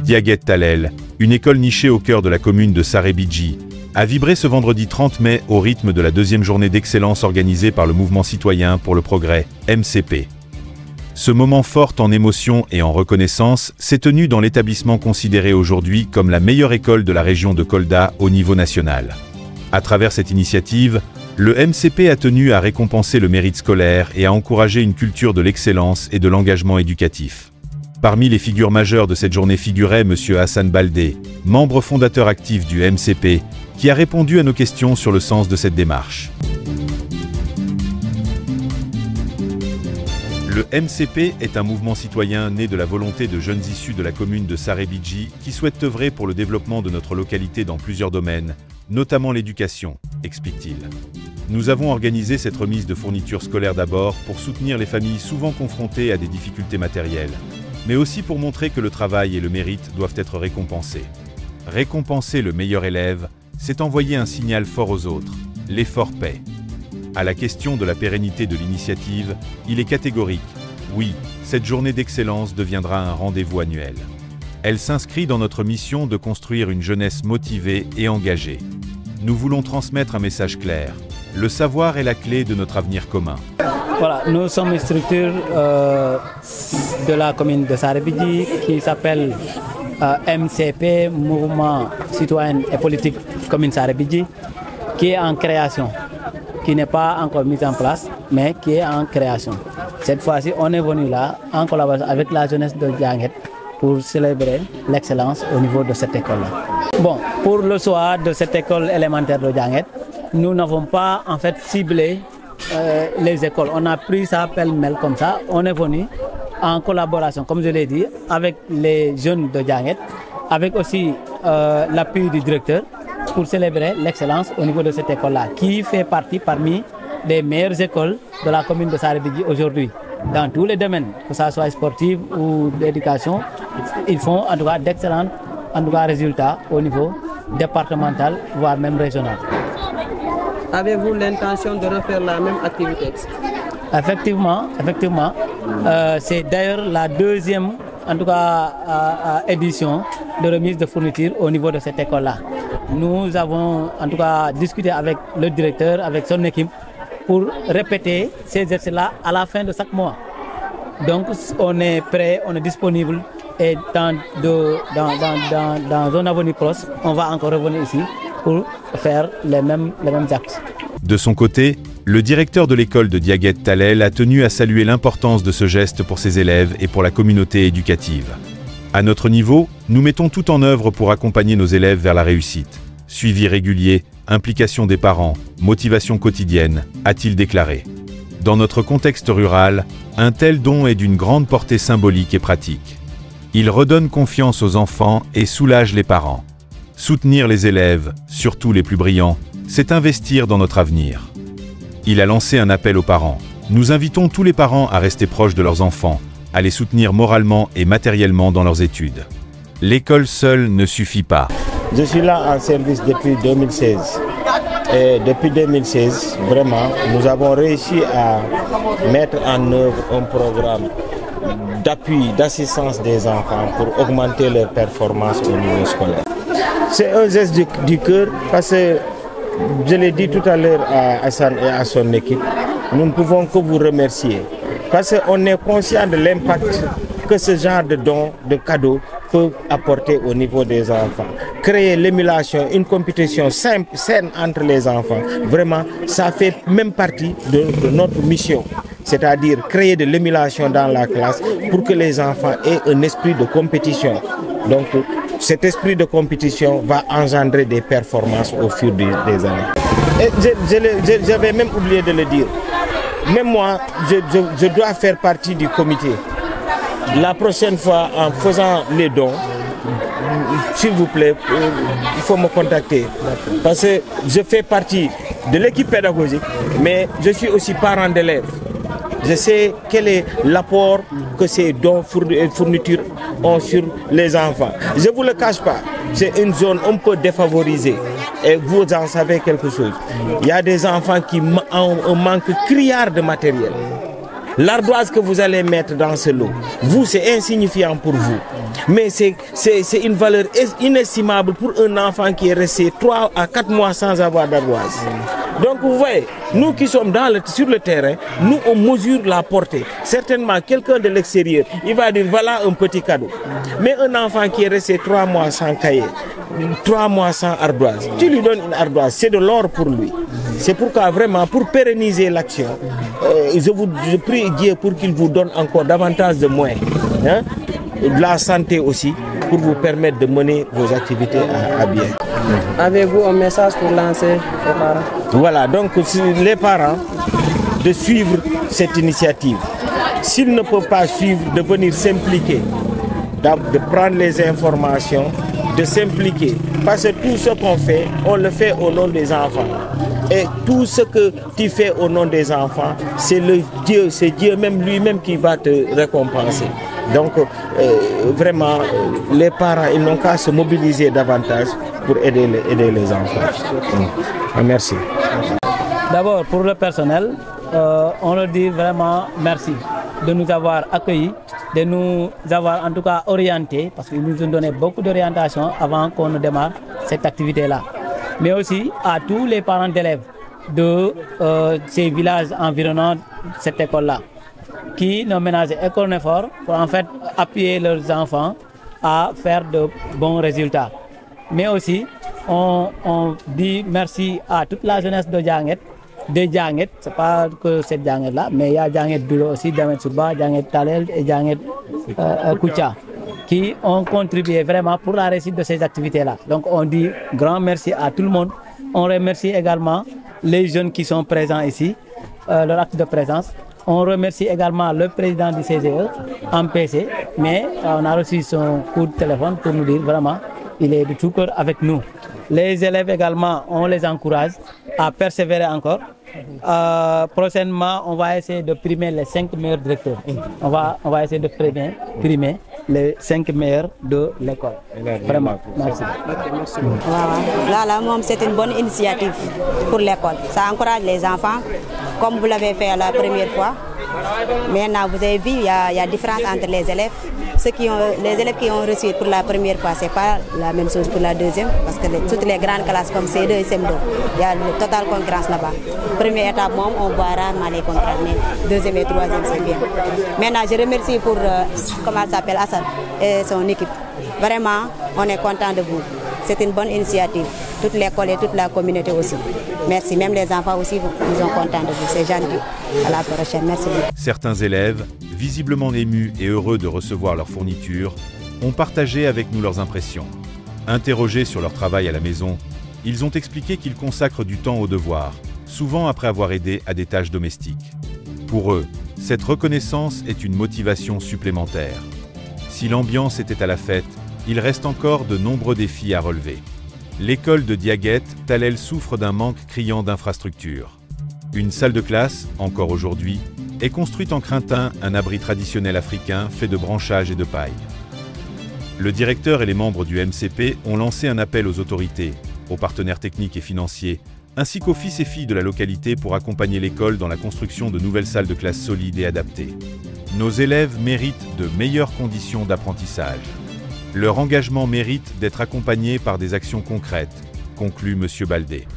Diaguet Talel, une école nichée au cœur de la commune de Sarébidji, a vibré ce vendredi 30 mai au rythme de la deuxième journée d'excellence organisée par le Mouvement citoyen pour le progrès, MCP. Ce moment fort en émotion et en reconnaissance s'est tenu dans l'établissement considéré aujourd'hui comme la meilleure école de la région de Kolda au niveau national. À travers cette initiative, le MCP a tenu à récompenser le mérite scolaire et à encourager une culture de l'excellence et de l'engagement éducatif. Parmi les figures majeures de cette journée figurait M. Hassan Baldé, membre fondateur actif du MCP, qui a répondu à nos questions sur le sens de cette démarche. Le MCP est un mouvement citoyen né de la volonté de jeunes issus de la commune de Sarébidji qui souhaitent œuvrer pour le développement de notre localité dans plusieurs domaines, notamment l'éducation, explique-t-il. Nous avons organisé cette remise de fournitures scolaires d'abord pour soutenir les familles souvent confrontées à des difficultés matérielles, mais aussi pour montrer que le travail et le mérite doivent être récompensés. Récompenser le meilleur élève, c'est envoyer un signal fort aux autres, l'effort paie. À la question de la pérennité de l'initiative, il est catégorique. Oui, cette journée d'excellence deviendra un rendez-vous annuel. Elle s'inscrit dans notre mission de construire une jeunesse motivée et engagée. Nous voulons transmettre un message clair. Le savoir est la clé de notre avenir commun. Voilà, nous sommes une structure de la commune de Sarébidji qui s'appelle MCP, Mouvement citoyen et politique commune Sarébidji, qui est en création, qui n'est pas encore mise en place, mais qui est en création. Cette fois-ci, on est venu là en collaboration avec la jeunesse de Diaguet pour célébrer l'excellence au niveau de cette école-là. Bon, pour le soir de cette école élémentaire de Diaguet, nous n'avons pas en fait ciblé les écoles. On a pris ça pêle-mêle comme ça. On est venu en collaboration, comme je l'ai dit, avec les jeunes de Diaguet, avec aussi l'appui du directeur pour célébrer l'excellence au niveau de cette école-là, qui fait partie parmi les meilleures écoles de la commune de Sarébidji aujourd'hui. Dans tous les domaines, que ce soit sportif ou d'éducation, ils font en tout cas d'excellents résultats au niveau départemental, voire même régional. Avez-vous l'intention de refaire la même activité? Effectivement. C'est d'ailleurs la deuxième édition de remise de fournitures au niveau de cette école-là. Nous avons en tout cas discuté avec le directeur, avec son équipe, pour répéter ces exercices-là à la fin de chaque mois. Donc on est prêt, on est disponible et dans un avenir proche, on va encore revenir ici pour faire les mêmes actes. De son côté, le directeur de l'école de Diaguet Talel a tenu à saluer l'importance de ce geste pour ses élèves et pour la communauté éducative. À notre niveau, nous mettons tout en œuvre pour accompagner nos élèves vers la réussite. Suivi régulier, implication des parents, motivation quotidienne, a-t-il déclaré. Dans notre contexte rural, un tel don est d'une grande portée symbolique et pratique. Il redonne confiance aux enfants et soulage les parents. Soutenir les élèves, surtout les plus brillants, c'est investir dans notre avenir. Il a lancé un appel aux parents. Nous invitons tous les parents à rester proches de leurs enfants, à les soutenir moralement et matériellement dans leurs études. L'école seule ne suffit pas. Je suis là en service depuis 2016. Et depuis 2016, vraiment, nous avons réussi à mettre en œuvre un programme d'appui, d'assistance des enfants pour augmenter leur performance au niveau scolaire. C'est un geste du cœur parce que, je l'ai dit tout à l'heure à Hassan et à son équipe, nous ne pouvons que vous remercier parce qu'on est conscient de l'impact que ce genre de dons, de cadeaux peut apporter au niveau des enfants. Créer l'émulation, une compétition simple, saine entre les enfants, vraiment, ça fait même partie de notre mission. C'est-à-dire créer de l'émulation dans la classe pour que les enfants aient un esprit de compétition. Donc, cet esprit de compétition va engendrer des performances au fur des années. Et j'avais même oublié de le dire. Même moi, je dois faire partie du comité. La prochaine fois, en faisant les dons, s'il vous plaît, il faut me contacter. Parce que je fais partie de l'équipe pédagogique, mais je suis aussi parent d'élèves. Je sais quel est l'apport que ces dons et fournitures ont sur les enfants. Je ne vous le cache pas, c'est une zone un peu défavorisée. Et vous en savez quelque chose. Il y a des enfants qui ont un manque criard de matériel. L'ardoise que vous allez mettre dans ce lot, vous, c'est insignifiant pour vous. Mais c'est une valeur inestimable pour un enfant qui est resté 3 à 4 mois sans avoir d'ardoise. Donc vous voyez, nous qui sommes sur le terrain, nous on mesure la portée. Certainement, quelqu'un de l'extérieur, il va dire voilà un petit cadeau. Mais un enfant qui est resté 3 mois sans cahier, 3 mois sans ardoise, tu lui donnes une ardoise, c'est de l'or pour lui. C'est pourquoi vraiment, pour pérenniser l'action, je prie Dieu pour qu'il vous donne encore davantage de moyens, hein, de la santé aussi, pour vous permettre de mener vos activités à bien. Avez-vous un message pour lancer aux parents? Voilà, donc les parents de suivre cette initiative. S'ils ne peuvent pas suivre, de venir s'impliquer, de prendre les informations, de s'impliquer. Parce que tout ce qu'on fait, on le fait au nom des enfants. Et tout ce que tu fais au nom des enfants, c'est Dieu même lui-même qui va te récompenser. Donc vraiment, les parents, ils n'ont qu'à se mobiliser davantage pour aider les enfants. Merci. D'abord, pour le personnel, on leur dit vraiment merci de nous avoir accueillis, de nous avoir en tout cas orientés, parce qu'ils nous ont donné beaucoup d'orientation avant qu'on ne démarre cette activité-là. Mais aussi à tous les parents d'élèves de ces villages environnants cette école-là, qui n'ont ménagé aucun effort pour en fait appuyer leurs enfants à faire de bons résultats. Mais aussi, on dit merci à toute la jeunesse de Djanget. De Djanget, ce n'est pas que cette Djanget-là, mais il y a Djanget Dulo aussi, Djanget Souba, Djanget Talel et Djanget Koucha, qui ont contribué vraiment pour la réussite de ces activités-là. Donc on dit grand merci à tout le monde. On remercie également les jeunes qui sont présents ici, leur acte de présence. On remercie également le président du CGE, MPC, mais on a reçu son coup de téléphone pour nous dire vraiment il est de tout cœur avec nous. Les élèves également, on les encourage à persévérer encore. Prochainement, on va essayer de primer les 5 meilleurs directeurs. On va essayer de primer les 5 meilleurs de l'école. Vraiment, merci. Là, c'est une bonne initiative pour l'école. Ça encourage les enfants, comme vous l'avez fait la première fois. Maintenant, vous avez vu, il y a différence entre les élèves. Les élèves qui ont reçu pour la première fois, ce n'est pas la même chose pour la deuxième, parce que toutes les grandes classes comme C2 et CM2, il y a une totale concurrence là-bas. Première étape, on voit rarement les concurrents, mais deuxième et troisième, c'est bien. Maintenant, je remercie pour, comment elle s'appelle, Hassan et son équipe. Vraiment, on est content de vous. C'est une bonne initiative. Toute l'école et toute la communauté aussi. Merci. Même les enfants aussi, ils sont contents de vous. C'est gentil. À la prochaine. Merci beaucoup. Certains élèves, visiblement émus et heureux de recevoir leur fourniture, ont partagé avec nous leurs impressions. Interrogés sur leur travail à la maison, ils ont expliqué qu'ils consacrent du temps aux devoirs, souvent après avoir aidé à des tâches domestiques. Pour eux, cette reconnaissance est une motivation supplémentaire. Si l'ambiance était à la fête, il reste encore de nombreux défis à relever. L'école de Diaguet, Talel souffre d'un manque criant d'infrastructures. Une salle de classe, encore aujourd'hui, est construite en crintin, un abri traditionnel africain fait de branchages et de paille. Le directeur et les membres du MCP ont lancé un appel aux autorités, aux partenaires techniques et financiers, ainsi qu'aux fils et filles de la localité pour accompagner l'école dans la construction de nouvelles salles de classe solides et adaptées. Nos élèves méritent de meilleures conditions d'apprentissage. Leur engagement mérite d'être accompagné par des actions concrètes, conclut M. Baldé.